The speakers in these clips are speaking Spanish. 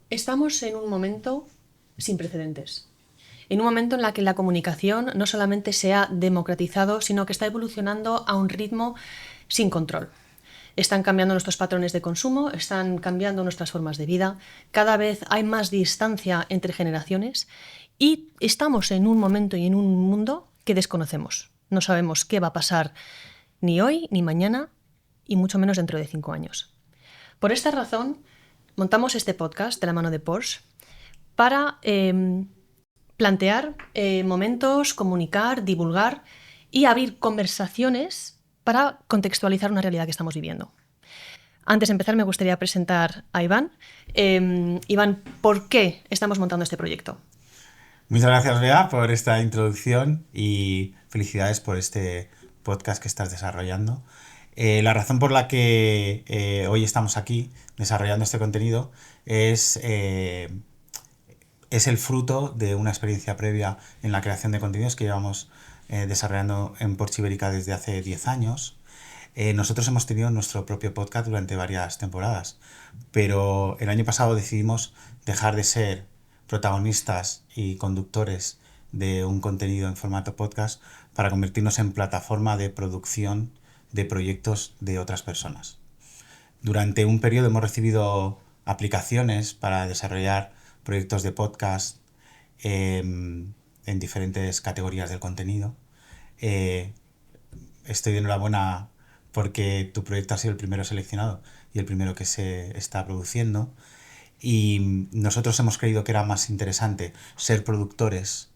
Estamos en un momento sin precedentes. En un momento en el que la comunicación no solamente se ha democratizado, sino que está evolucionando a un ritmo sin control. Están cambiando nuestros patrones de consumo, están cambiando nuestras formas de vida, cada vez hay más distancia entre generaciones y estamos en un momento y en un mundo que desconocemos. No sabemos qué va a pasar ni hoy ni mañana y mucho menos dentro de 5 años. Por esta razón, montamos este podcast de la mano de Porsche para plantear momentos, comunicar, divulgar y abrir conversaciones para contextualizar una realidad que estamos viviendo. Antes de empezar, me gustaría presentar a Iván. Iván, ¿por qué estamos montando este proyecto? Muchas gracias, Bea, por esta introducción y felicidades por este podcast que estás desarrollando. La razón por la que hoy estamos aquí desarrollando este contenido es el fruto de una experiencia previa en la creación de contenidos que llevamos desarrollando en Porsche Ibérica desde hace 10 años. Nosotros hemos tenido nuestro propio podcast durante varias temporadas, pero el año pasado decidimos dejar de ser protagonistas y conductores de un contenido en formato podcast para convertirnos en plataforma de producción de proyectos de otras personas. Durante un periodo hemos recibido aplicaciones para desarrollar proyectos de podcast en diferentes categorías del contenido. Eh, Estoy de enhorabuena porque tu proyecto ha sido el primero seleccionado y el primero que se está produciendo. Y nosotros hemos creído que era más interesante ser productores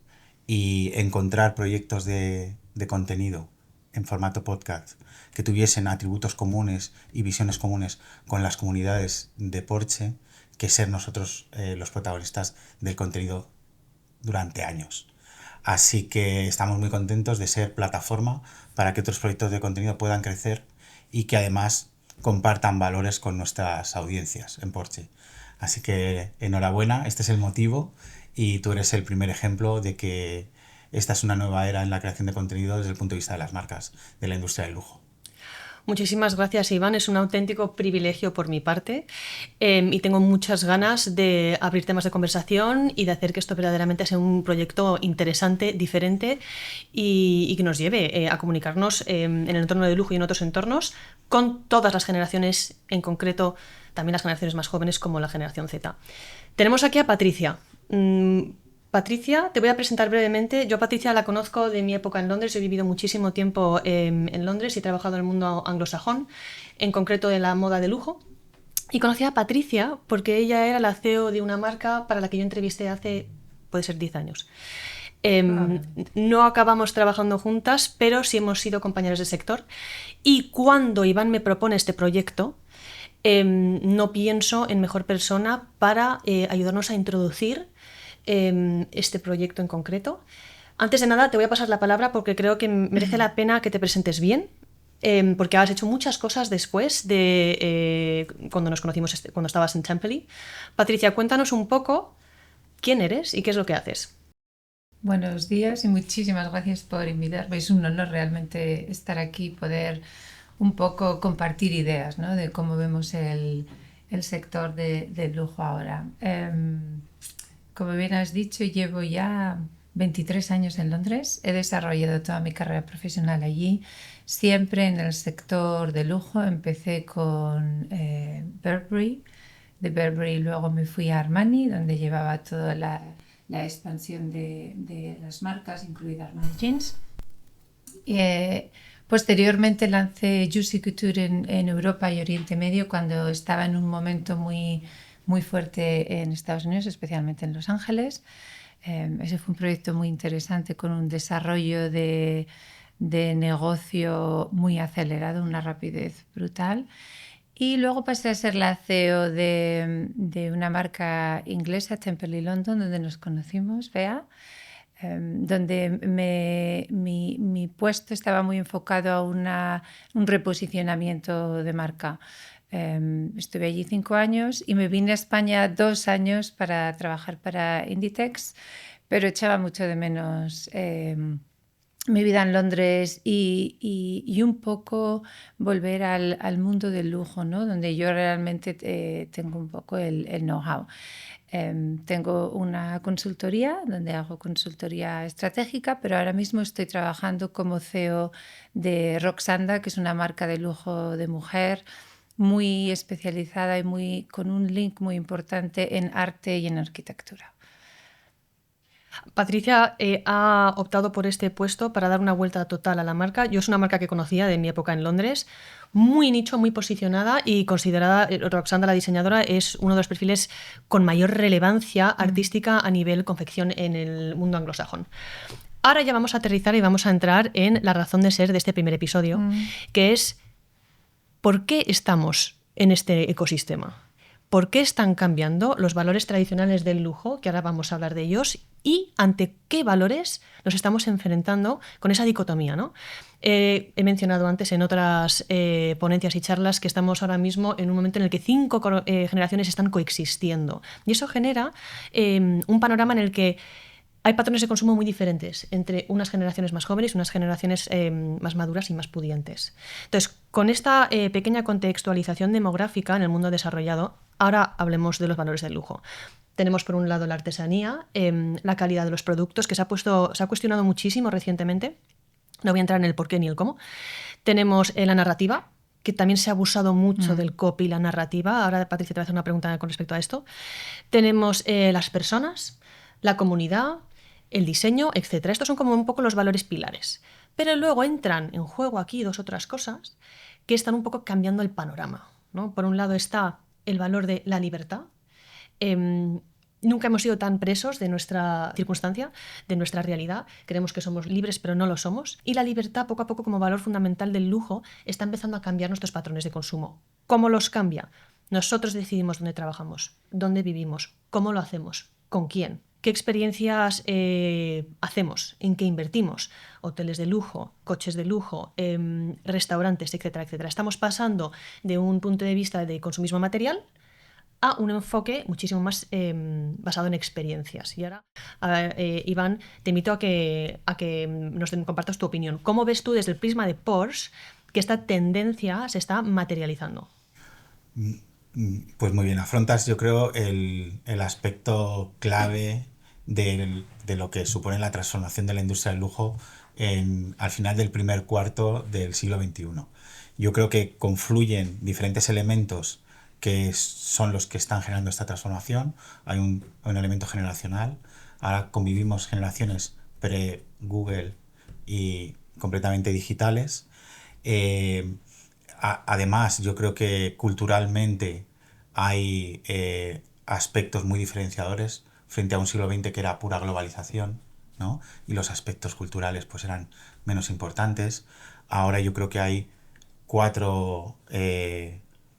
y encontrar proyectos de contenido en formato podcast que tuviesen atributos comunes y visiones comunes con las comunidades de Porsche que ser nosotros los protagonistas del contenido durante años. Así que estamos muy contentos de ser plataforma para que otros proyectos de contenido puedan crecer y que además compartan valores con nuestras audiencias en Porsche. Así que enhorabuena, este es el motivo y tú eres el primer ejemplo de que esta es una nueva era en la creación de contenido desde el punto de vista de las marcas de la industria del lujo. Muchísimas gracias, Iván. Es un auténtico privilegio por mi parte y tengo muchas ganas de abrir temas de conversación y de hacer que esto verdaderamente sea un proyecto interesante, diferente y que nos lleve a comunicarnos en el entorno de lujo y en otros entornos con todas las generaciones, en concreto también las generaciones más jóvenes como la generación Z. Tenemos aquí a Patricia. Patricia, te voy a presentar brevemente. Yo a Patricia la conozco de mi época en Londres. He vivido muchísimo tiempo en Londres y he trabajado en el mundo anglosajón, en concreto en la moda de lujo. Y conocí a Patricia porque ella era la CEO de una marca para la que yo entrevisté hace, puede ser, 10 años. No acabamos trabajando juntas, pero sí hemos sido compañeros de sector. Y cuando Iván me propone este proyecto, no pienso en mejor persona para ayudarnos a introducir este proyecto en concreto. Antes de nada, te voy a pasar la palabra porque creo que merece la pena que te presentes bien, porque has hecho muchas cosas después de cuando nos conocimos, cuando estabas en Templey. Patricia, cuéntanos un poco quién eres y qué es lo que haces. Buenos días y muchísimas gracias por invitarme. Es un honor realmente estar aquí y poder un poco compartir ideas, ¿no? De cómo vemos el sector del lujo ahora. Como bien has dicho, llevo ya 23 años en Londres. He desarrollado toda mi carrera profesional allí, siempre en el sector de lujo. Empecé con Burberry. De Burberry luego me fui a Armani, donde llevaba toda la expansión de las marcas, incluida Armani Jeans. Posteriormente lancé Juicy Couture en Europa y Oriente Medio cuando estaba en un momento muy fuerte en Estados Unidos, especialmente en Los Ángeles. Ese fue un proyecto muy interesante con un desarrollo de negocio muy acelerado, una rapidez brutal. Y luego pasé a ser la CEO de una marca inglesa, Temple London, donde nos conocimos, Bea, donde mi puesto estaba muy enfocado a un reposicionamiento de marca. Estuve allí 5 años y me vine a España 2 años para trabajar para Inditex, pero echaba mucho de menos mi vida en Londres y un poco volver al mundo del lujo, ¿no? Donde yo realmente tengo un poco el know-how. Tengo una consultoría donde hago consultoría estratégica, pero ahora mismo estoy trabajando como CEO de Roxanda, que es una marca de lujo de mujer muy especializada y con un link muy importante en arte y en arquitectura. Patricia ha optado por este puesto para dar una vuelta total a la marca. Yo es una marca que conocía de mi época en Londres, muy nicho, muy posicionada y considerada, Roxanda, la diseñadora, es uno de los perfiles con mayor relevancia artística a nivel confección en el mundo anglosajón. Ahora ya vamos a aterrizar y vamos a entrar en la razón de ser de este primer episodio, que es ¿por qué estamos en este ecosistema? ¿Por qué están cambiando los valores tradicionales del lujo, que ahora vamos a hablar de ellos, y ante qué valores nos estamos enfrentando con esa dicotomía, ¿no? He mencionado antes en otras ponencias y charlas que estamos ahora mismo en un momento en el que 5 generaciones están coexistiendo. Y eso genera un panorama en el que hay patrones de consumo muy diferentes entre unas generaciones más jóvenes y unas generaciones más maduras y más pudientes. Entonces, con esta pequeña contextualización demográfica en el mundo desarrollado, ahora hablemos de los valores del lujo. Tenemos por un lado la artesanía, la calidad de los productos, que se ha cuestionado muchísimo recientemente. No voy a entrar en el por qué ni el cómo. Tenemos la narrativa, que también se ha abusado mucho del copy y la narrativa. Ahora Patricia te va a hacer una pregunta con respecto a esto. Tenemos las personas, la comunidad, el diseño, etc. Estos son como un poco los valores pilares. Pero luego entran en juego aquí 2 otras cosas que están un poco cambiando el panorama, ¿no? Por un lado está el valor de la libertad. Nunca hemos sido tan presos de nuestra circunstancia, de nuestra realidad. Creemos que somos libres, pero no lo somos. Y la libertad, poco a poco, como valor fundamental del lujo, está empezando a cambiar nuestros patrones de consumo. ¿Cómo los cambia? Nosotros decidimos dónde trabajamos, dónde vivimos, cómo lo hacemos, con quién. ¿Qué experiencias hacemos? ¿En qué invertimos? Hoteles de lujo, coches de lujo, restaurantes, etcétera, etcétera. Estamos pasando de un punto de vista de consumismo material a un enfoque muchísimo más basado en experiencias. Y ahora, Iván, te invito a que nos compartas tu opinión. ¿Cómo ves tú desde el prisma de Porsche que esta tendencia se está materializando? Pues muy bien, afrontas yo creo el aspecto clave de lo que supone la transformación de la industria del lujo al final del primer cuarto del siglo XXI. Yo creo que confluyen diferentes elementos que son los que están generando esta transformación. Hay un elemento generacional. Ahora convivimos generaciones pre-Google y completamente digitales. Además, yo creo que culturalmente hay aspectos muy diferenciadores frente a un siglo XX que era pura globalización, ¿no? Y los aspectos culturales pues eran menos importantes. Ahora yo creo que hay 4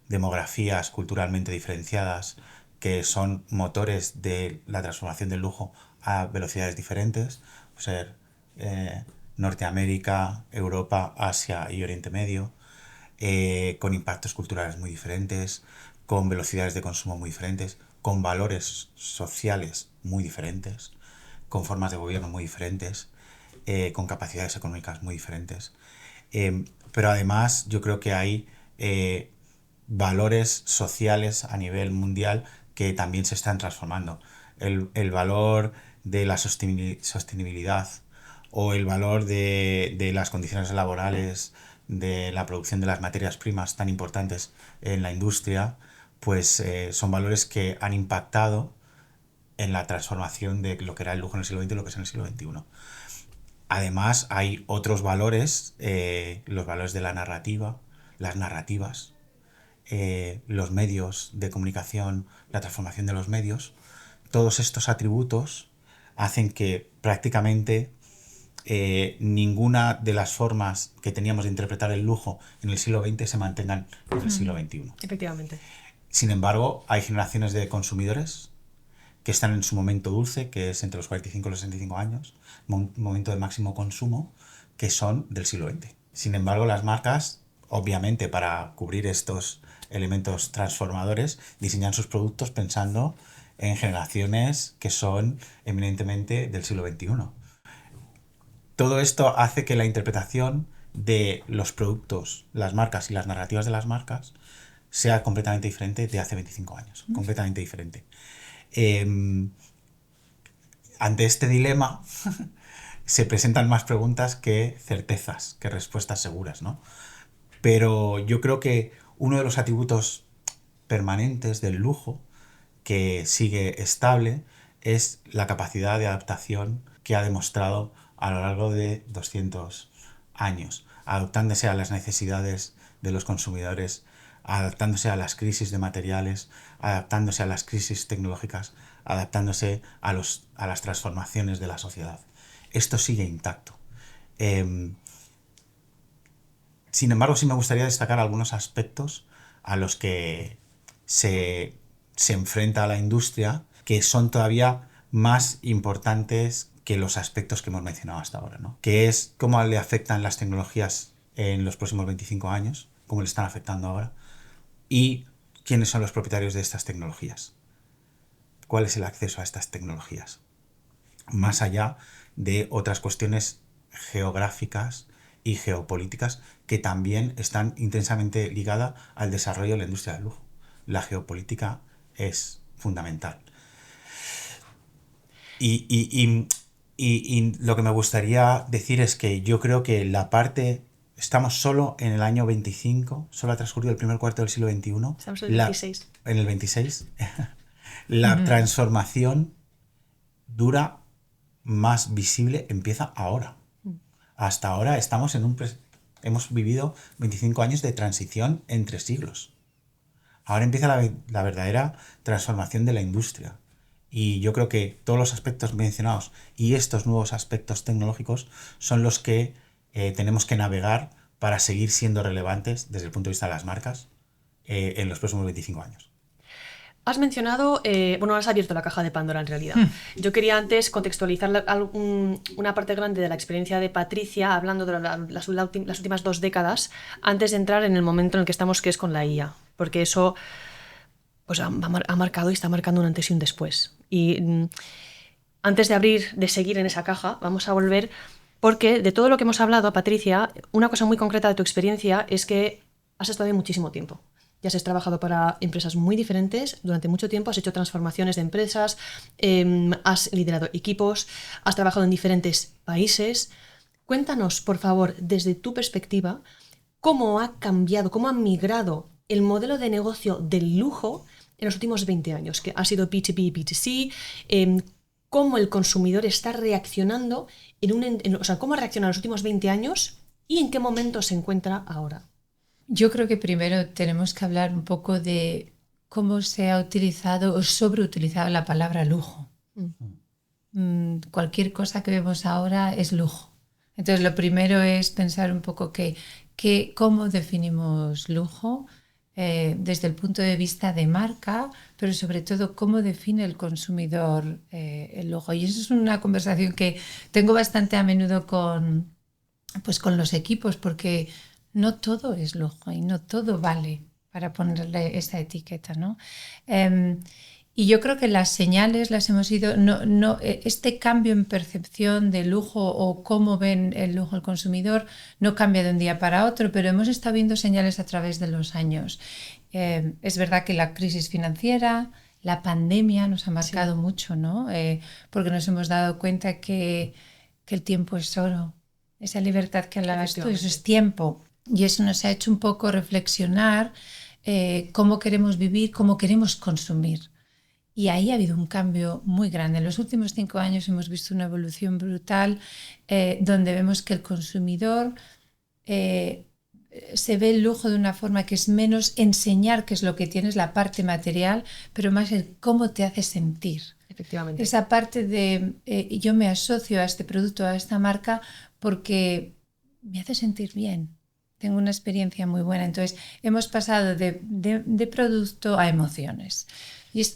demografías culturalmente diferenciadas que son motores de la transformación del lujo a velocidades diferentes, pues ser Norteamérica, Europa, Asia y Oriente Medio, con impactos culturales muy diferentes, con velocidades de consumo muy diferentes, con valores sociales muy diferentes, con formas de gobierno muy diferentes, con capacidades económicas muy diferentes. Pero además yo creo que hay valores sociales a nivel mundial que también se están transformando. El valor de la sostenibilidad o el valor de las condiciones laborales, de la producción de las materias primas tan importantes en la industria, pues son valores que han impactado en la transformación de lo que era el lujo en el siglo XX y lo que es en el siglo XXI. Además, hay otros valores, los valores de la narrativa, las narrativas, los medios de comunicación, la transformación de los medios. Todos estos atributos hacen que prácticamente ninguna de las formas que teníamos de interpretar el lujo en el siglo XX se mantengan en el siglo XXI. Efectivamente. Sin embargo, hay generaciones de consumidores que están en su momento dulce, que es entre los 45 y los 65 años, momento de máximo consumo, que son del siglo XX. Sin embargo, las marcas, obviamente, para cubrir estos elementos transformadores, diseñan sus productos pensando en generaciones que son eminentemente del siglo XXI. todo esto hace que la interpretación de los productos, las marcas y las narrativas de las marcas sea completamente diferente de hace 25 años. Completamente diferente. Ante este dilema se presentan más preguntas que certezas, que respuestas seguras, ¿no? Pero yo creo que uno de los atributos permanentes del lujo, que sigue estable, es la capacidad de adaptación que ha demostrado a lo largo de 200 años, adaptándose a las necesidades de los consumidores, adaptándose a las crisis de materiales, adaptándose a las crisis tecnológicas, adaptándose a las transformaciones de la sociedad. Esto sigue intacto. Sin embargo, sí me gustaría destacar algunos aspectos a los que se enfrenta a la industria que son todavía más importantes que los aspectos que hemos mencionado hasta ahora, ¿no? Que es cómo le afectan las tecnologías en los próximos 25 años, cómo le están afectando ahora, y quiénes son los propietarios de estas tecnologías. ¿Cuál es el acceso a estas tecnologías? Más allá de otras cuestiones geográficas y geopolíticas que también están intensamente ligadas al desarrollo de la industria del lujo. La geopolítica es fundamental. Y lo que me gustaría decir es que yo creo que estamos solo en el año 25, solo ha transcurrido el primer cuarto del siglo XXI. Estamos en el 26. En el 26. La transformación dura, más visible, empieza ahora. Hasta ahora hemos vivido 25 años de transición entre siglos. Ahora empieza la verdadera transformación de la industria. Y yo creo que todos los aspectos mencionados y estos nuevos aspectos tecnológicos son los que tenemos que navegar para seguir siendo relevantes desde el punto de vista de las marcas en los próximos 25 años. Has mencionado, has abierto la caja de Pandora en realidad. Yo quería antes contextualizar una parte grande de la experiencia de Patricia, hablando de las últimas 2 décadas, antes de entrar en el momento en el que estamos, que es con la IA, porque eso pues ha marcado y está marcando un antes y un después. Y antes de seguir en esa caja, vamos a volver, porque de todo lo que hemos hablado, Patricia, una cosa muy concreta de tu experiencia es que has estado ahí muchísimo tiempo. Ya has trabajado para empresas muy diferentes durante mucho tiempo, has hecho transformaciones de empresas, has liderado equipos, has trabajado en diferentes países. Cuéntanos, por favor, desde tu perspectiva, cómo ha cambiado, cómo ha migrado el modelo de negocio del lujo en los últimos 20 años, que ha sido B2B y B2C, cómo el consumidor está reaccionando, cómo ha reaccionado en los últimos 20 años y en qué momento se encuentra ahora. Yo creo que primero tenemos que hablar un poco de cómo se ha utilizado o sobreutilizado la palabra lujo. Cualquier cosa que vemos ahora es lujo. Entonces, lo primero es pensar un poco cómo definimos lujo desde el punto de vista de marca, pero sobre todo cómo define el consumidor el lujo. Y eso es una conversación que tengo bastante a menudo con los equipos, porque no todo es lujo y no todo vale para ponerle esa etiqueta, ¿no? Y yo creo que las señales las hemos ido... este cambio en percepción de lujo o cómo ven el lujo el consumidor no cambia de un día para otro, pero hemos estado viendo señales a través de los años. Es verdad que la crisis financiera, la pandemia nos ha marcado mucho, ¿no? Porque nos hemos dado cuenta que el tiempo es oro. Esa libertad que hablabas tú, eso es tiempo. Y eso nos ha hecho un poco reflexionar cómo queremos vivir, cómo queremos consumir. Y ahí ha habido un cambio muy grande. En los últimos 5 años hemos visto una evolución brutal donde vemos que el consumidor se ve el lujo de una forma que es menos enseñar qué es lo que tienes, la parte material, pero más el cómo te hace sentir. Efectivamente. Esa parte de yo me asocio a este producto, a esta marca, porque me hace sentir bien. Tengo una experiencia muy buena. Entonces, hemos pasado de producto a emociones. Y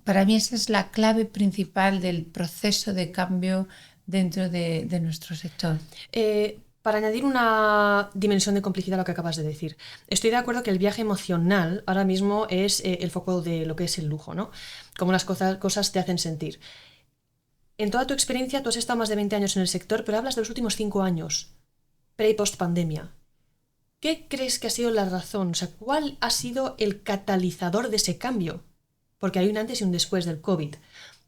para mí esa es la clave principal del proceso de cambio dentro de nuestro sector. Para añadir una dimensión de complejidad a lo que acabas de decir, estoy de acuerdo que el viaje emocional ahora mismo es el foco de lo que es el lujo, ¿no? Cómo las cosas te hacen sentir. En toda tu experiencia, tú has estado más de 20 años en el sector, pero hablas de los últimos 5 años, pre y post pandemia. ¿Qué crees que ha sido la razón? O sea, ¿cuál ha sido el catalizador de ese cambio? Porque hay un antes y un después del COVID.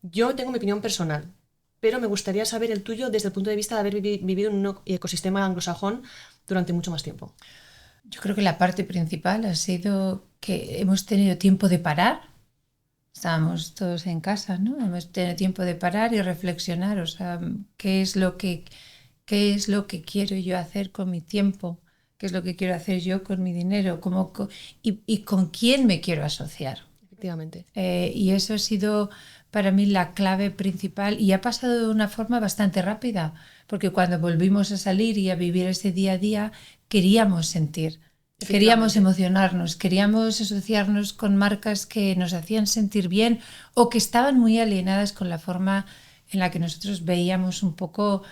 Yo tengo mi opinión personal, pero me gustaría saber el tuyo desde el punto de vista de haber vivido en un ecosistema anglosajón durante mucho más tiempo. Yo creo que la parte principal ha sido que hemos tenido tiempo de parar. Estábamos todos en casa, ¿no? Hemos tenido tiempo de parar y reflexionar, o sea, qué es lo que quiero yo hacer con mi tiempo, qué es lo que quiero hacer yo con mi dinero, y con quién me quiero asociar. Efectivamente. Y eso ha sido para mí la clave principal y ha pasado de una forma bastante rápida, porque cuando volvimos a salir y a vivir ese día a día, queríamos sentir. Queríamos emocionarnos, queríamos asociarnos con marcas que nos hacían sentir bien o que estaban muy alienadas con la forma en la que nosotros veíamos un poco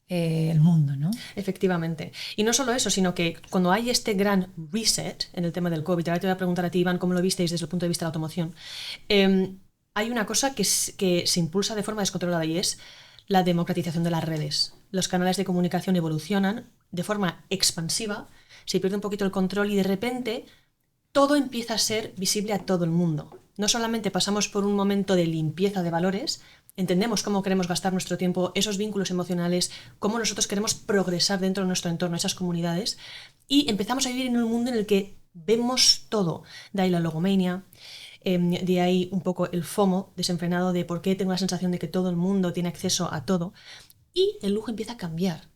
el mundo, ¿no? Efectivamente. Y no solo eso, sino que cuando hay este gran reset en el tema del COVID, ahora te voy a preguntar a ti, Iván, cómo lo visteis desde el punto de vista de la automoción, hay una cosa que se impulsa de forma descontrolada y es la democratización de las redes. Los canales de comunicación evolucionan de forma expansiva, se pierde un poquito el control y de repente todo empieza a ser visible a todo el mundo. No solamente pasamos por un momento de limpieza de valores, entendemos cómo queremos gastar nuestro tiempo, esos vínculos emocionales, cómo nosotros queremos progresar dentro de nuestro entorno, esas comunidades, y empezamos a vivir en un mundo en el que vemos todo. De ahí la logomania, de ahí un poco el FOMO desenfrenado de por qué tengo la sensación de que todo el mundo tiene acceso a todo, y el lujo empieza a cambiar.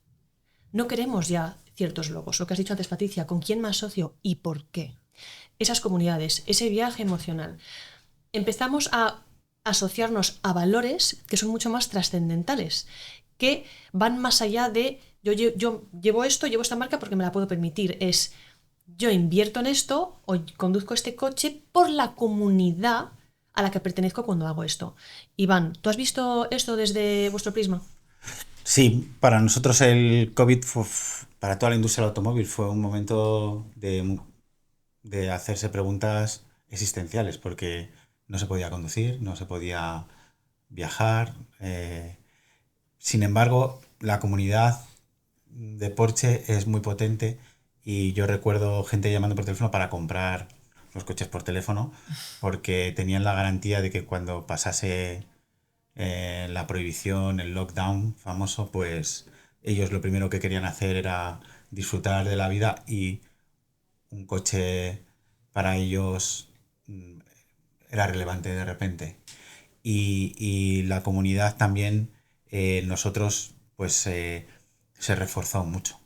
No queremos ya ciertos logos, lo que has dicho antes, Patricia, con quién me asocio y por qué. Esas comunidades, ese viaje emocional. Empezamos a asociarnos a valores que son mucho más trascendentales, que van más allá de yo llevo esta marca porque me la puedo permitir. Es yo invierto en esto o conduzco este coche por la comunidad a la que pertenezco cuando hago esto. Iván, ¿tú has visto esto desde vuestro prisma? Sí, para nosotros el COVID, para toda la industria del automóvil, fue un momento de hacerse preguntas existenciales, porque no se podía conducir, no se podía viajar. Sin embargo, la comunidad de Porsche es muy potente y yo recuerdo gente llamando por teléfono para comprar los coches por teléfono porque tenían la garantía de que cuando pasase la prohibición, el lockdown famoso, pues ellos lo primero que querían hacer era disfrutar de la vida y un coche para ellos era relevante de repente. Y la comunidad también, nosotros, pues se reforzó mucho.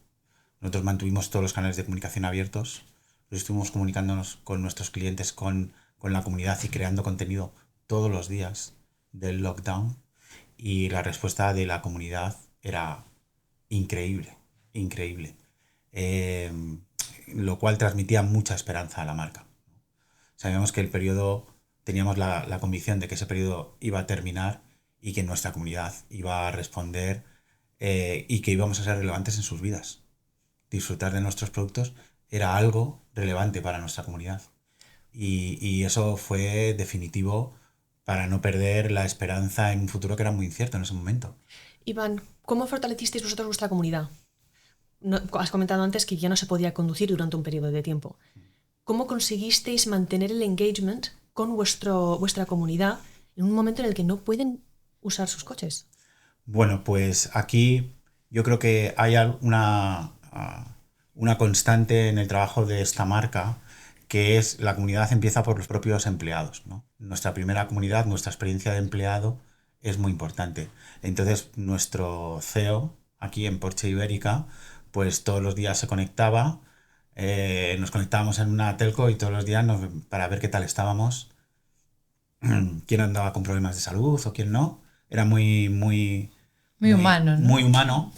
Nosotros mantuvimos todos los canales de comunicación abiertos, estuvimos comunicándonos con nuestros clientes, con la comunidad y creando contenido todos los días del lockdown, y la respuesta de la comunidad era increíble, increíble. Lo cual transmitía mucha esperanza a la marca. Sabíamos que el periodo, teníamos la convicción de que ese periodo iba a terminar y que nuestra comunidad iba a responder y que íbamos a ser relevantes en sus vidas. Disfrutar de nuestros productos era algo relevante para nuestra comunidad. Y eso fue definitivo para no perder la esperanza en un futuro que era muy incierto en ese momento. Iván, ¿cómo fortalecisteis vosotros vuestra comunidad? No, has comentado antes que ya no se podía conducir durante un periodo de tiempo. ¿Cómo conseguisteis mantener el engagement con vuestra comunidad en un momento en el que no pueden usar sus coches? Bueno, pues aquí yo creo que hay una constante en el trabajo de esta marca, que es la comunidad empieza por los propios empleados, ¿no? Nuestra primera comunidad, nuestra experiencia de empleado es muy importante. Entonces, nuestro CEO aquí en Porsche Ibérica, pues todos los días se conectaba, nos conectábamos en una telco y todos los días para ver qué tal estábamos, quién andaba con problemas de salud o quién no. Era muy humano, ¿no? Muy humano.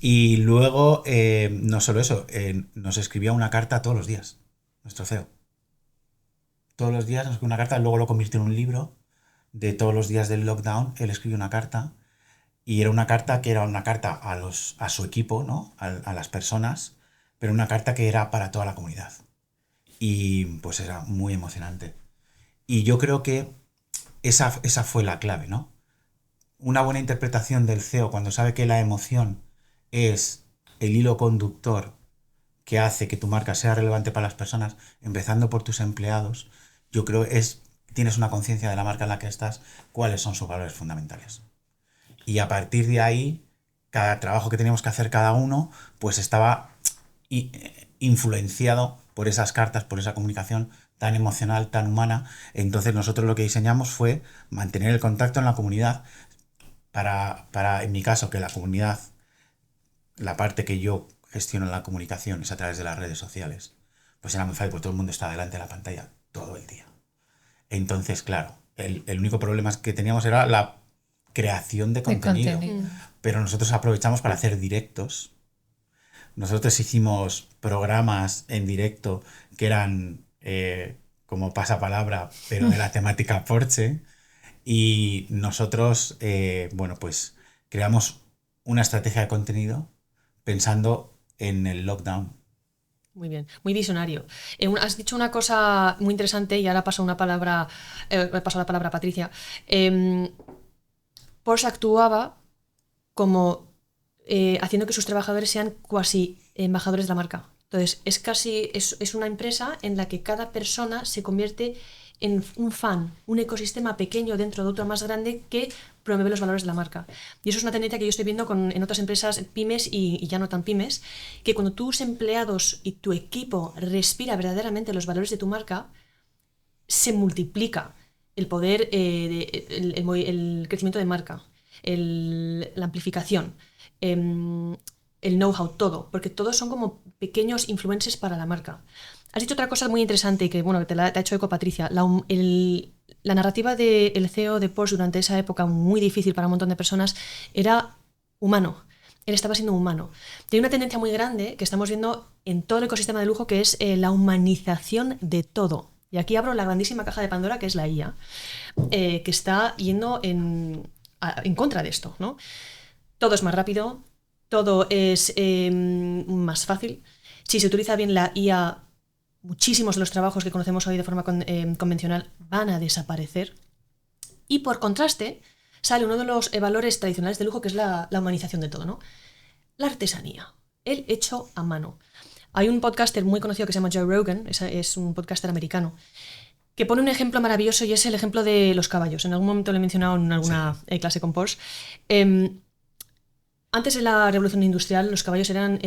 Y luego, no solo eso, nos escribía una carta todos los días, nuestro CEO. Todos los días nos escribió una carta, luego lo convirtió en un libro de todos los días del lockdown. Él escribió una carta y era una carta a su equipo, ¿no? A las personas, pero una carta que era para toda la comunidad. Y pues era muy emocionante. Y yo creo que esa fue la clave, ¿no? una buena interpretación del CEO cuando sabe que la emoción es el hilo conductor que hace que tu marca sea relevante para las personas, empezando por tus empleados, yo creo tienes una conciencia de la marca en la que estás, cuáles son sus valores fundamentales. Y a partir de ahí, cada trabajo que teníamos que hacer cada uno, pues estaba influenciado por esas cartas, por esa comunicación tan emocional, tan humana. Entonces nosotros lo que diseñamos fue mantener el contacto en la comunidad para en mi caso, que la comunidad, la parte que yo gestiono en la comunicación es a través de las redes sociales, pues era muy fácil porque todo el mundo está delante de la pantalla todo el día. Entonces, claro, el único problema que teníamos era la creación de contenido. Pero nosotros aprovechamos para hacer directos. Nosotros hicimos programas en directo que eran como pasapalabra, pero de la temática Porsche. Y nosotros, pues creamos una estrategia de contenido pensando en el lockdown. Muy bien, muy visionario. Has dicho una cosa muy interesante y ahora paso la palabra a Patricia. Porsche actuaba como haciendo que sus trabajadores sean cuasi embajadores de la marca. Entonces, es una empresa en la que cada persona se convierte en un fan, un ecosistema pequeño dentro de otro más grande que promueve los valores de la marca. Y eso es una tendencia que yo estoy viendo en otras empresas pymes y ya no tan pymes, que cuando tus empleados y tu equipo respira verdaderamente los valores de tu marca, se multiplica el poder, el crecimiento de marca, la amplificación, el know-how, todo, porque todos son como pequeños influencers para la marca. Has dicho otra cosa muy interesante y que te ha hecho eco Patricia. La narrativa del CEO de Porsche durante esa época muy difícil para un montón de personas era humano. Él estaba siendo humano. Y hay una tendencia muy grande que estamos viendo en todo el ecosistema de lujo, que es la humanización de todo. Y aquí abro la grandísima caja de Pandora, que es la IA, que está yendo en contra de esto, ¿no? Todo es más rápido, todo es más fácil. Si se utiliza bien la IA, muchísimos de los trabajos que conocemos hoy de forma convencional van a desaparecer. Y por contraste, sale uno de los valores tradicionales del lujo, que es la humanización de todo, ¿no? La artesanía, el hecho a mano. Hay un podcaster muy conocido que se llama Joe Rogan, es un podcaster americano, que pone un ejemplo maravilloso y es el ejemplo de los caballos. En algún momento lo he mencionado en alguna clase con Porsche. Antes de la revolución industrial, los caballos eran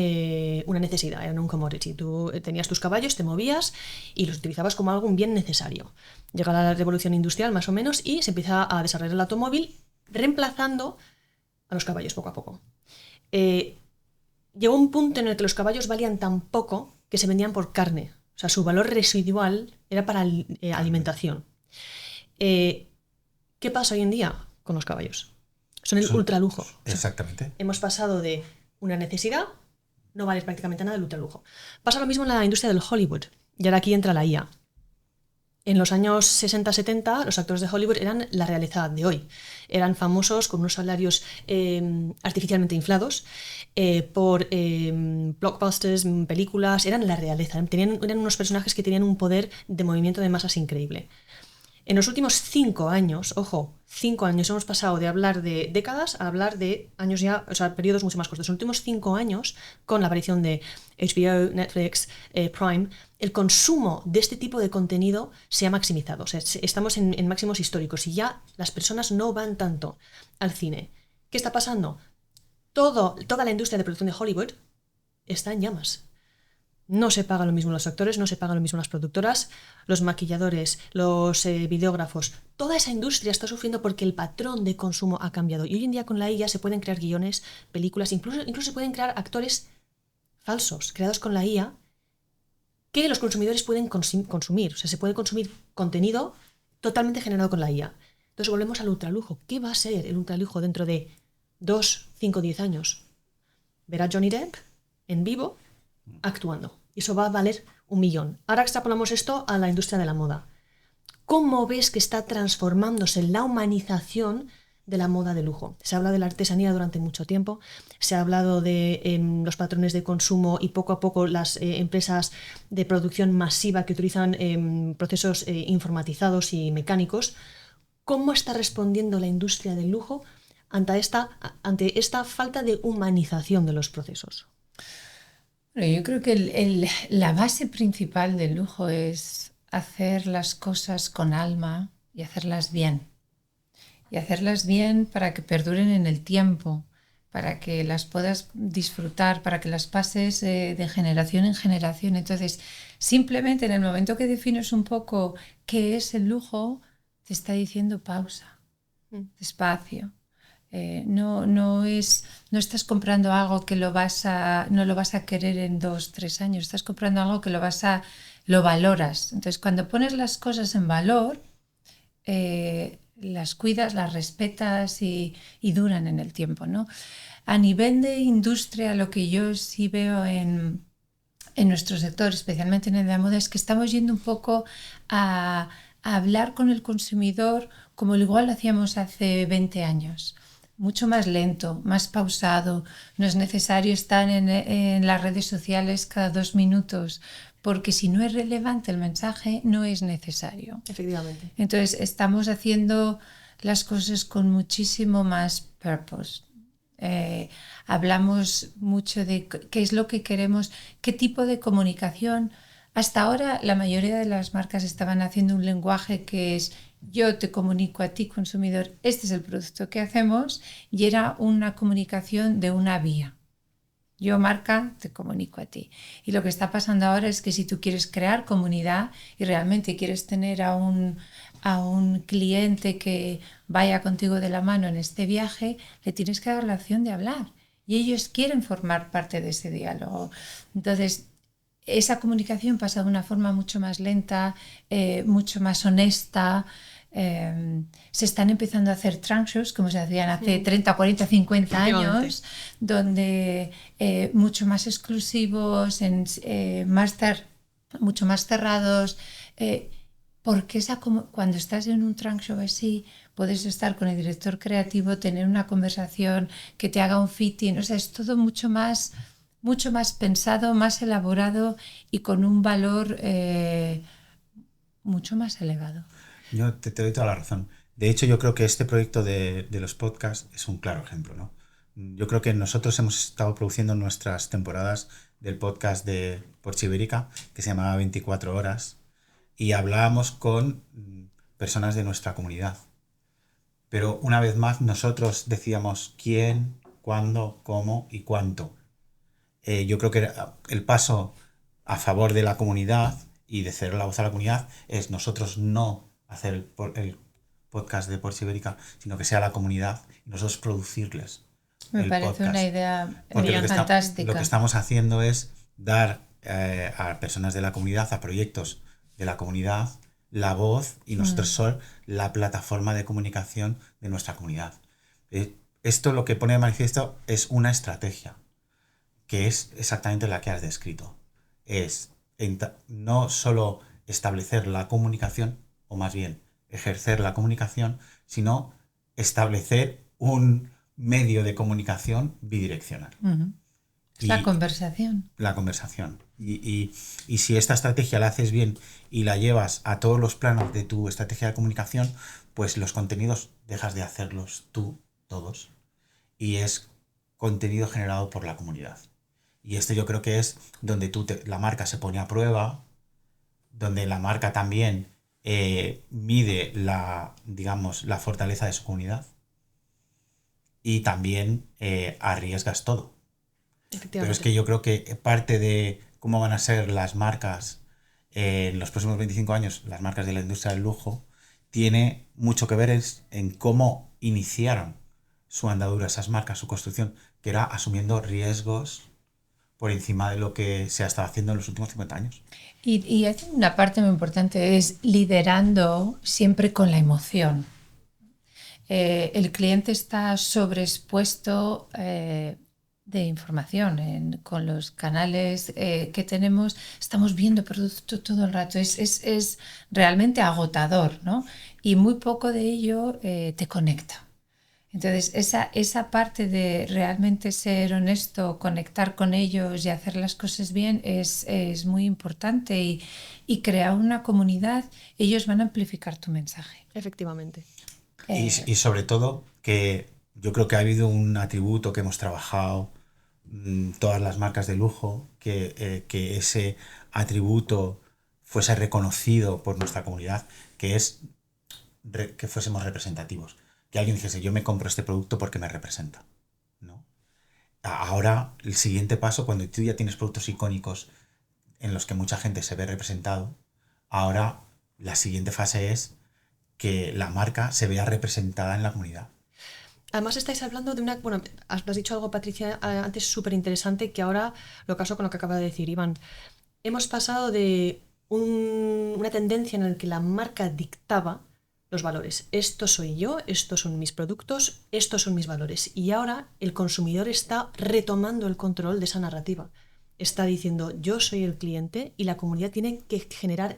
una necesidad, eran un commodity. Tú tenías tus caballos, te movías y los utilizabas como algo, un bien necesario. Llega la revolución industrial, más o menos, y se empieza a desarrollar el automóvil, reemplazando a los caballos poco a poco. Llegó un punto en el que los caballos valían tan poco que se vendían por carne. O sea, su valor residual era para alimentación. ¿Qué pasa hoy en día con los caballos? Son el ultralujo. Exactamente. Hemos pasado de una necesidad, no vale prácticamente nada, el ultralujo. Pasa lo mismo en la industria del Hollywood. Y ahora aquí entra la IA. En los años 60-70, los actores de Hollywood eran la realeza de hoy. Eran famosos con unos salarios artificialmente inflados por blockbusters, películas. Eran la realeza. Eran unos personajes que tenían un poder de movimiento de masas increíble. En los últimos 5 años, ojo, 5 años, hemos pasado de hablar de décadas a hablar de años ya, o sea, periodos mucho más cortos. En los últimos 5 años, con la aparición de HBO, Netflix, Prime, el consumo de este tipo de contenido se ha maximizado. O sea, estamos en máximos históricos y ya las personas no van tanto al cine. ¿Qué está pasando? Toda la industria de producción de Hollywood está en llamas. No se paga lo mismo los actores, no se paga lo mismo las productoras, los maquilladores, los videógrafos. Toda esa industria está sufriendo porque el patrón de consumo ha cambiado. Y hoy en día con la IA se pueden crear guiones, películas, incluso se pueden crear actores falsos, creados con la IA, que los consumidores pueden consumir. O sea, se puede consumir contenido totalmente generado con la IA. Entonces volvemos al ultralujo. ¿Qué va a ser el ultralujo dentro de 2, 5, 10 años? Ver a Johnny Depp en vivo actuando. Y eso va a valer 1 millón. Ahora extrapolamos esto a la industria de la moda. ¿Cómo ves que está transformándose la humanización de la moda de lujo? Se habla de la artesanía durante mucho tiempo, se ha hablado de los patrones de consumo y poco a poco las empresas de producción masiva que utilizan procesos informatizados y mecánicos. ¿Cómo está respondiendo la industria del lujo ante esta falta de humanización de los procesos? Bueno, yo creo que la base principal del lujo es hacer las cosas con alma y hacerlas bien. Y hacerlas bien para que perduren en el tiempo, para que las puedas disfrutar, para que las pases de generación en generación. Entonces, simplemente en el momento que defines un poco qué es el lujo, te está diciendo pausa, despacio. No estás comprando algo que no lo vas a querer en 2-3 años, estás comprando algo que lo valoras. Entonces, cuando pones las cosas en valor, las cuidas, las respetas y duran en el tiempo, ¿no? A nivel de industria, lo que yo sí veo en nuestro sector, especialmente en el de la moda, es que estamos yendo un poco a hablar con el consumidor como igual lo hacíamos hace 20 años. Mucho más lento, más pausado. No es necesario estar en las redes sociales cada 2 minutos, porque si no es relevante el mensaje, no es necesario. Efectivamente. Entonces, estamos haciendo las cosas con muchísimo más purpose. Hablamos mucho de qué es lo que queremos, qué tipo de comunicación. Hasta ahora, la mayoría de las marcas estaban haciendo un lenguaje que es: yo te comunico a ti, consumidor, este es el producto que hacemos, y era una comunicación de una vía. Yo, marca, te comunico a ti. Y lo que está pasando ahora es que si tú quieres crear comunidad y realmente quieres tener a un cliente que vaya contigo de la mano en este viaje, le tienes que dar la opción de hablar. Y ellos quieren formar parte de ese diálogo. Entonces, esa comunicación pasa de una forma mucho más lenta, mucho más honesta. Se están empezando a hacer trunk shows como se hacían hace 30, 40, 50 años, donde mucho más exclusivos, mucho más cerrados, porque cuando estás en un trunk show así, puedes estar con el director creativo, tener una conversación, que te haga un fitting, o sea, es todo mucho más pensado, más elaborado y con un valor mucho más elevado. Yo te doy toda la razón. De hecho, yo creo que este proyecto de los podcasts es un claro ejemplo, ¿no? Yo creo que nosotros hemos estado produciendo nuestras temporadas del podcast de Porsche Ibérica, que se llamaba 24 horas, y hablábamos con personas de nuestra comunidad. Pero una vez más nosotros decíamos quién, cuándo, cómo y cuánto. Yo creo que el paso a favor de la comunidad y de ceder la voz a la comunidad es nosotros no hacer el podcast de Porsche Ibérica, sino que sea la comunidad y nosotros producirles. Me parece podcast. Una idea fantástica. Lo que estamos haciendo es dar a personas de la comunidad, a proyectos de la comunidad, la voz, y nosotros somos la plataforma de comunicación de nuestra comunidad. Esto lo que pone de manifiesto es una estrategia, que es exactamente la que has descrito. Es no solo establecer la comunicación, o más bien ejercer la comunicación, sino establecer un medio de comunicación bidireccional. Uh-huh. La conversación. La conversación. Y si esta estrategia la haces bien y la llevas a todos los planos de tu estrategia de comunicación, pues los contenidos dejas de hacerlos tú, todos, y es contenido generado por la comunidad. Y esto yo creo que es donde la marca se pone a prueba, donde la marca también mide la fortaleza de su comunidad, y también arriesgas todo. Pero es que yo creo que parte de cómo van a ser las marcas en los próximos 25 años, las marcas de la industria del lujo, tiene mucho que ver en cómo iniciaron su andadura esas marcas, su construcción, que era asumiendo riesgos por encima de lo que se ha estado haciendo en los últimos 50 años. Y una parte muy importante es liderando siempre con la emoción. El cliente está sobreexpuesto de información con los canales que tenemos. Estamos viendo producto todo el rato. Es realmente agotador, ¿no? Y muy poco de ello te conecta. Entonces, esa parte de realmente ser honesto, conectar con ellos y hacer las cosas bien es muy importante, y crear una comunidad. Ellos van a amplificar tu mensaje. Efectivamente. Y sobre todo que Yo creo que ha habido un atributo que hemos trabajado todas las marcas de lujo, que ese atributo fuese reconocido por nuestra comunidad, que es que fuésemos representativos. Que alguien dijese, yo me compro este producto porque me representa, ¿no? Ahora, el siguiente paso, cuando tú ya tienes productos icónicos en los que mucha gente se ve representado, ahora la siguiente fase es que la marca se vea representada en la comunidad. Además estáis hablando de una... Bueno, has dicho algo, Patricia, antes súper interesante, que ahora lo caso con lo que acaba de decir Iván. Hemos pasado de una tendencia en la que la marca dictaba los valores. Esto soy yo, estos son mis productos, estos son mis valores. Y ahora el consumidor está retomando el control de esa narrativa. Está diciendo, yo soy el cliente y la comunidad tiene que generar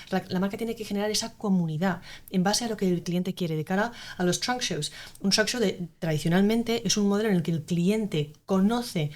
la marca tiene que generar esa comunidad en base a lo que el cliente quiere. De cara a los trunk shows. Un trunk show tradicionalmente es un modelo en el que el cliente conoce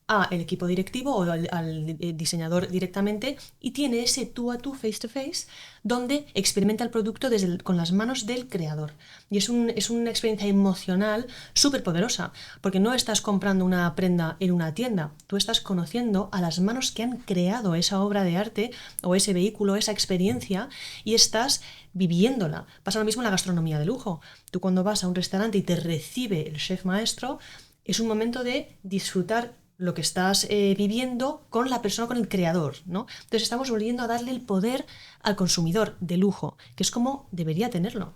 al equipo directivo o al diseñador directamente y tiene ese tú a tú, face to face, donde experimenta el producto con las manos del creador. Y es una experiencia emocional súper poderosa, porque no estás comprando una prenda en una tienda, tú estás conociendo a las manos que han creado esa obra de arte o ese vehículo, esa experiencia, y estás viviéndola. Pasa lo mismo en la gastronomía de lujo. Tú cuando vas a un restaurante y te recibe el chef maestro, es un momento de disfrutar lo que estás viviendo con la persona, con el creador, ¿no? Entonces estamos volviendo a darle el poder al consumidor de lujo, que es como debería tenerlo.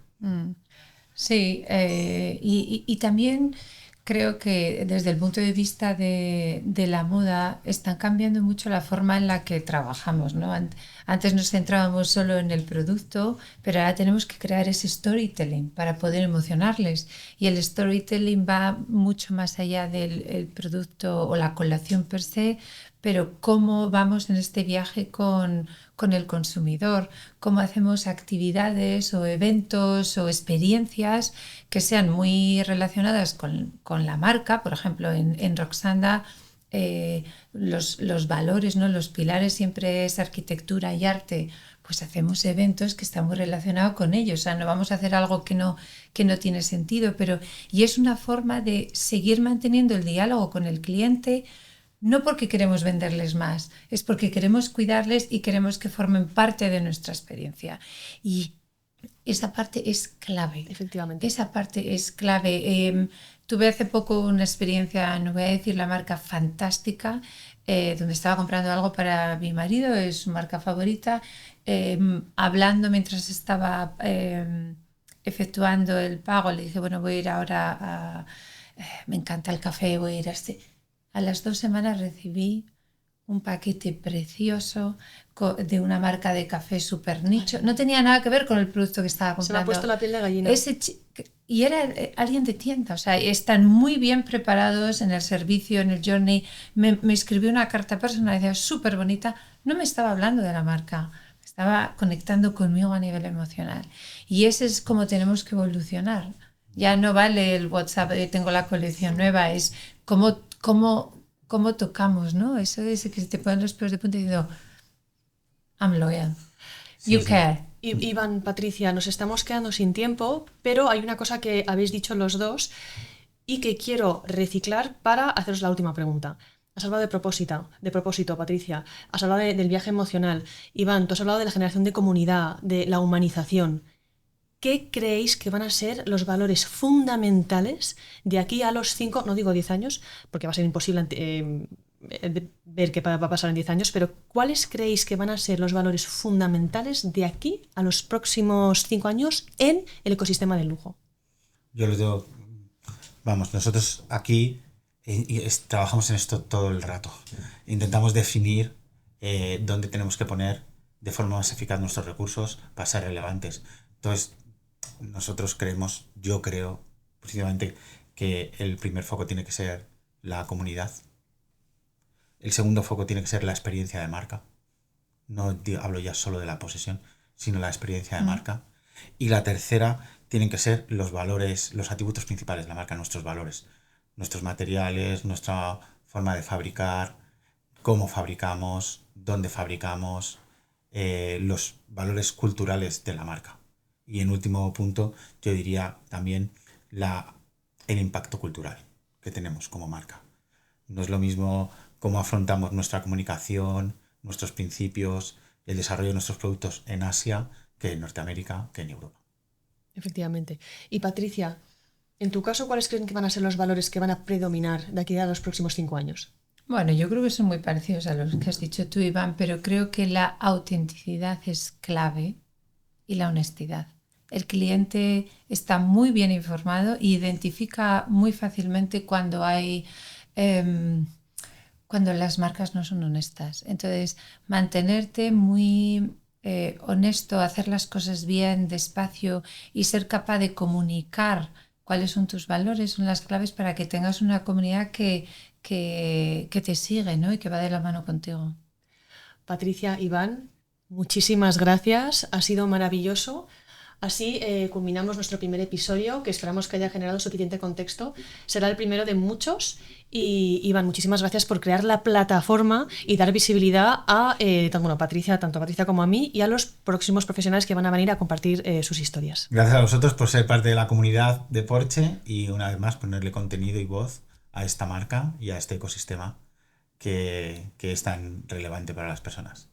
Sí, y también creo que desde el punto de vista de la moda están cambiando mucho la forma en la que trabajamos, ¿no? Antes nos centrábamos solo en el producto, pero ahora tenemos que crear ese storytelling para poder emocionarles. Y el storytelling va mucho más allá del producto o la colección per se, pero cómo vamos en este viaje con el consumidor, cómo hacemos actividades o eventos o experiencias que sean muy relacionadas con la marca. Por ejemplo, en Roksanda los valores, ¿no? Los pilares siempre es arquitectura y arte. Pues hacemos eventos que están muy relacionados con ellos. O sea, no vamos a hacer algo que no tiene sentido, y es una forma de seguir manteniendo el diálogo con el cliente. No porque queremos venderles más, es porque queremos cuidarles y queremos que formen parte de nuestra experiencia. Y esa parte es clave. Efectivamente. Esa parte es clave. Tuve hace poco una experiencia, no voy a decir la marca, fantástica, donde estaba comprando algo para mi marido, es su marca favorita, hablando mientras estaba efectuando el pago. Le dije, bueno, voy a ir ahora me encanta el café, voy a ir a este... A las 2 semanas recibí un paquete precioso de una marca de café súper nicho. No tenía nada que ver con el producto que estaba comprando. Se me ha puesto la piel de gallina. Y era alguien de tienda. O sea, están muy bien preparados en el servicio, en el journey. Me escribió una carta personalizada súper bonita. No me estaba hablando de la marca. Estaba conectando conmigo a nivel emocional. Y ese es como tenemos que evolucionar. Ya no vale el WhatsApp, tengo la colección nueva. Es cómo tocamos, ¿no? Eso es que se te ponen los pelos de punta diciendo I'm loyal, Sí, you sí. care. Iván, Patricia, nos estamos quedando sin tiempo, pero hay una cosa que habéis dicho los dos y que quiero reciclar para haceros la última pregunta. Has hablado de propósito, Patricia. Has hablado del viaje emocional. Iván, tú has hablado de la generación de comunidad, de la humanización. ¿Qué creéis que van a ser los valores fundamentales de aquí a los 5, no digo 10 años, porque va a ser imposible ver qué va a pasar en 10 años, pero ¿cuáles creéis que van a ser los valores fundamentales de aquí a los próximos 5 años en el ecosistema del lujo? Yo lo digo, vamos, nosotros aquí trabajamos en esto todo el rato. Intentamos definir dónde tenemos que poner de forma más eficaz nuestros recursos para ser relevantes. Entonces, nosotros yo creo, precisamente, que el primer foco tiene que ser la comunidad. El segundo foco tiene que ser la experiencia de marca. No hablo ya solo de la posesión, sino la experiencia de marca. Y la tercera tienen que ser los valores, los atributos principales de la marca, nuestros valores, nuestros materiales, nuestra forma de fabricar, cómo fabricamos, dónde fabricamos, los valores culturales de la marca. Y en último punto, yo diría también la el impacto cultural que tenemos como marca. No es lo mismo cómo afrontamos nuestra comunicación, nuestros principios, el desarrollo de nuestros productos en Asia que en Norteamérica, que en Europa. Efectivamente. Y Patricia, en tu caso, ¿cuáles creen que van a ser los valores que van a predominar de aquí a los próximos 5 años? Bueno, yo creo que son muy parecidos a los que has dicho tú, Iván, pero creo que la autenticidad es clave y la honestidad. El cliente está muy bien informado e identifica muy fácilmente cuando cuando las marcas no son honestas. Entonces, mantenerte muy honesto, hacer las cosas bien, despacio y ser capaz de comunicar cuáles son tus valores son las claves para que tengas una comunidad que te sigue, ¿no? Y que va de la mano contigo. Patricia, Iván, muchísimas gracias. Ha sido maravilloso. Así culminamos nuestro primer episodio, que esperamos que haya generado suficiente contexto. Será el primero de muchos. Y Iván, muchísimas gracias por crear la plataforma y dar visibilidad a tanto a Patricia como a mí y a los próximos profesionales que van a venir a compartir sus historias. Gracias a vosotros por ser parte de la comunidad de Porsche y una vez más ponerle contenido y voz a esta marca y a este ecosistema que es tan relevante para las personas.